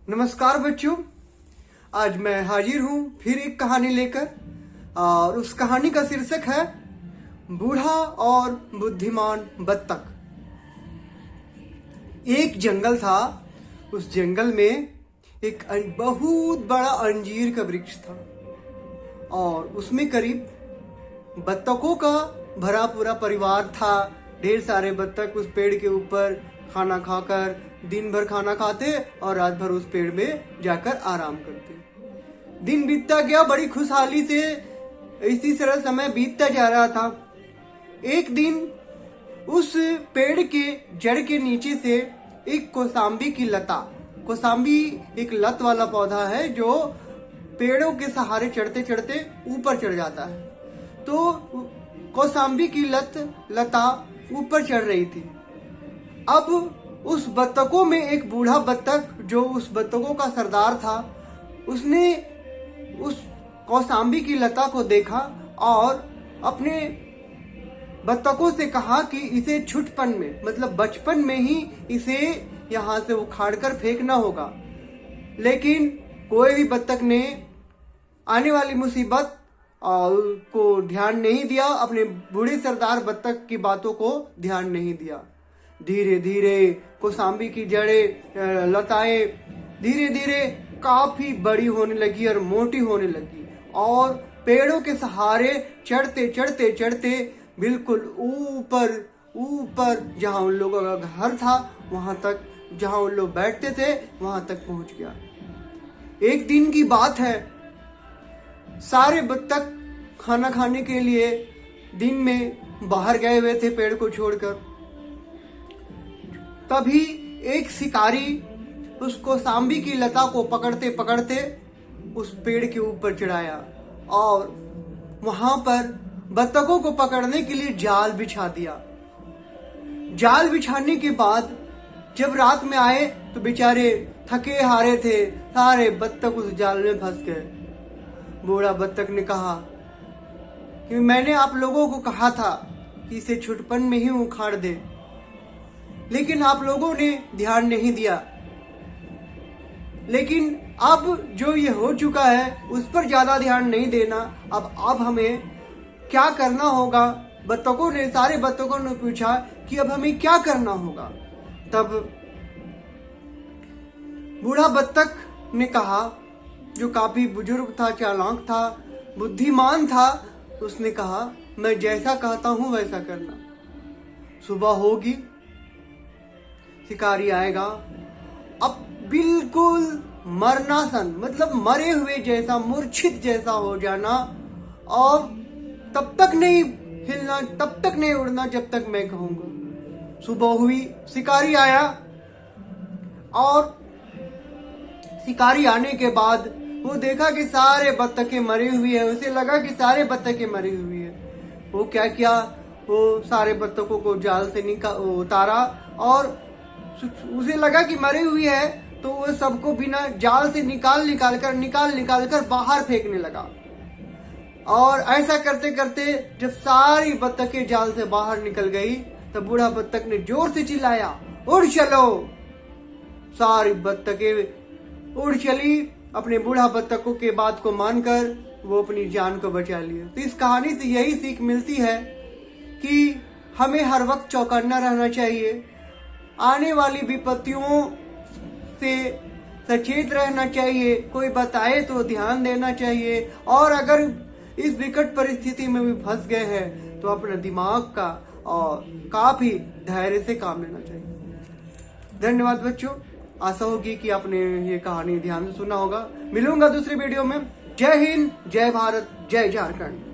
नमस्कार बच्चों, आज मैं हाजिर हूँ फिर एक कहानी लेकर और उस कहानी का शीर्षक है बूढ़ा और बुद्धिमान बत्तख। एक जंगल था। उस जंगल में एक बहुत बड़ा अंजीर का वृक्ष था और उसमें करीब बत्तखों का भरा पूरा परिवार था। ढेर सारे बत्तख उस पेड़ के ऊपर खाना खाकर दिन भर खाना खाते और रात भर उस पेड़ में जाकर आराम करते। दिन बीतता गया बड़ी खुशहाली से, इसी तरह समय बीतता जा रहा था। एक दिन उस पेड़ के जड़ के नीचे से एक कौसाम्बी की लता, कौसाम्बी एक लत वाला पौधा है जो पेड़ों के सहारे चढ़ते चढ़ते ऊपर चढ़ जाता है। तो कौसाम्बी की लता ऊपर चढ़ रही थी। अब उस बत्तखों में एक बूढ़ा बत्तख जो उस बत्तखों का सरदार था, उसने उस कौसाम्बी की लता को देखा और अपने बत्तखों से कहा कि इसे छुटपन में, मतलब बचपन में ही इसे यहाँ से उखाड़ कर फेंकना होगा। लेकिन कोई भी बत्तख ने आने वाली मुसीबत को ध्यान नहीं दिया, अपने बूढ़े सरदार बत्तख की बातों को ध्यान नहीं दिया। धीरे धीरे कौसाम्बी की जड़ें, लताएं धीरे धीरे काफी बड़ी होने लगी और मोटी होने लगी और पेड़ों के सहारे चढ़ते चढ़ते चढ़ते बिल्कुल ऊपर जहां उन लोगों का घर था वहां तक, जहां उन लोग बैठते थे वहां तक पहुंच गया। एक दिन की बात है, सारे बत्तख खाना खाने के लिए दिन में बाहर गए हुए थे पेड़ को छोड़कर। तभी एक शिकारी उस कौसाम्बी की लता को पकड़ते पकड़ते उस पेड़ के ऊपर चढ़ाया और वहां पर बत्तखों को पकड़ने के लिए जाल बिछा दिया। जाल बिछाने के बाद जब रात में आए तो बेचारे थके हारे थे, सारे बत्तख उस जाल में फंस गए। बूढ़ा बत्तख ने कहा कि मैंने आप लोगों को कहा था कि इसे छुटपन में ही उखाड़ दे, लेकिन आप लोगों ने ध्यान नहीं दिया। लेकिन अब जो ये हो चुका है उस पर ज्यादा ध्यान नहीं देना। अब हमें क्या करना होगा? बत्तखों ने, सारे बत्तखों ने पूछा कि अब हमें क्या करना होगा। तब बूढ़ा बत्तख ने कहा, जो काफी बुजुर्ग था, चालाक था, बुद्धिमान था, उसने कहा मैं जैसा कहता हूं वैसा करना। सुबह होगी, शिकारी आएगा, अब बिल्कुल मरनासन, मतलब मरे हुए जैसा, मूर्छित जैसा हो जाना और तब तक नहीं हिलना, तब तक नहीं उड़ना जब तक मैं कहूंगा। सुबह हुई, शिकारी आया और शिकारी आने के बाद वो देखा कि सारे बत्तखें मरी हुई है। उसे लगा कि सारे बत्तखें मरी हुई है। वो क्या किया, वो सारे बत्तखों को जाल से उतारा और उसे लगा कि मरी हुई है तो वो सबको बिना जाल से निकाल कर बाहर फेंकने लगा। और ऐसा करते करते जब सारी बत्तखें जाल से बाहर निकल गई तब बूढ़ा बत्तख ने जोर से चिल्लाया, उड़ चलो। सारी बत्तखें उड़ चली। अपने बूढ़ा बत्तखों के बात को मानकर वो अपनी जान को बचा लिया। तो इस कहानी से यही सीख मिलती है कि हमें हर वक्त चौकन्ना रहना चाहिए, आने वाली विपत्तियों से सचेत रहना चाहिए, कोई बताए तो ध्यान देना चाहिए, और अगर इस विकट परिस्थिति में भी फंस गए हैं तो अपने दिमाग का और काफी धैर्य से काम लेना चाहिए। धन्यवाद बच्चों, आशा होगी कि आपने ये कहानी ध्यान से सुना होगा। मिलूंगा दूसरे वीडियो में। जय हिंद, जय भारत, जय झारखंड।